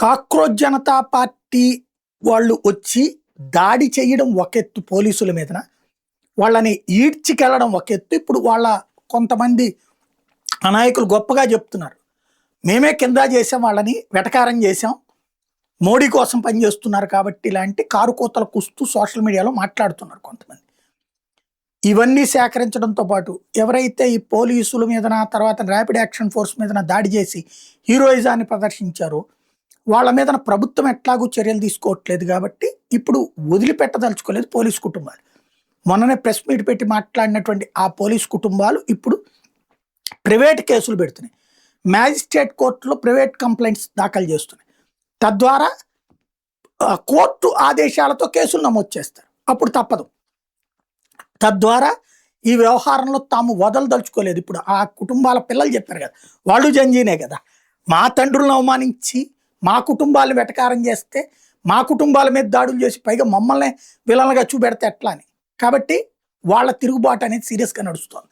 Cockroach Janata party వాళ్ళు వచ్చి దాడి చేయడం ఒక ఎత్తు పోలీసుల మీదన, వాళ్ళని ఈడ్చికెళ్ళడం ఒక ఎత్తు. ఇప్పుడు వాళ్ళ కొంతమంది నాయకులు గొప్పగా చెప్తున్నారు, మేమే కింద చేసాం, వాళ్ళని వెటకారం చేసాం, మోడీ కోసం పనిచేస్తున్నారు కాబట్టి ఇలాంటి కారు కోతలు కుస్తూ సోషల్ మీడియాలో మాట్లాడుతున్నారు కొంతమంది. ఇవన్నీ సేకరించడంతో పాటు ఎవరైతే ఈ పోలీసుల మీదన తర్వాత ర్యాపిడ్ యాక్షన్ ఫోర్స్ మీదన దాడి చేసి హీరోయిజాన్ని ప్రదర్శించారో వాళ్ళ మీదన ప్రభుత్వం ఎట్లాగూ చర్యలు తీసుకోవట్లేదు కాబట్టి ఇప్పుడు వదిలిపెట్టదలుచుకోలేదు పోలీసు కుటుంబాలు. మొన్ననే ప్రెస్ మీట్ పెట్టి మాట్లాడినటువంటి ఆ పోలీసు కుటుంబాలు ఇప్పుడు ప్రైవేట్ కేసులు పెడుతున్నాయి, మ్యాజిస్ట్రేట్ కోర్టులో ప్రైవేట్ కంప్లైంట్స్ దాఖలు చేస్తున్నాయి. తద్వారా కోర్టు ఆదేశాలతో కేసులు నమోదు చేస్తారు. అప్పుడు తప్పదు. తద్వారా ఈ వ్యవహారంలో తాము వదలదలుచుకోలేదు. ఇప్పుడు ఆ కుటుంబాల పిల్లలు చెప్పారు కదా, వాళ్ళు జంజీనే కదా, మా తండ్రులను అవమానించి మా కుటుంబాలను వెటకారం చేస్తే మా కుటుంబాల మీద దాడులు చేసి పైగా మమ్మల్ని విలన్లుగా చూపెడితే ఎట్లా అని. కాబట్టి వాళ్ళ తిరుగుబాటు అనేది సీరియస్గా నడుస్తుంది.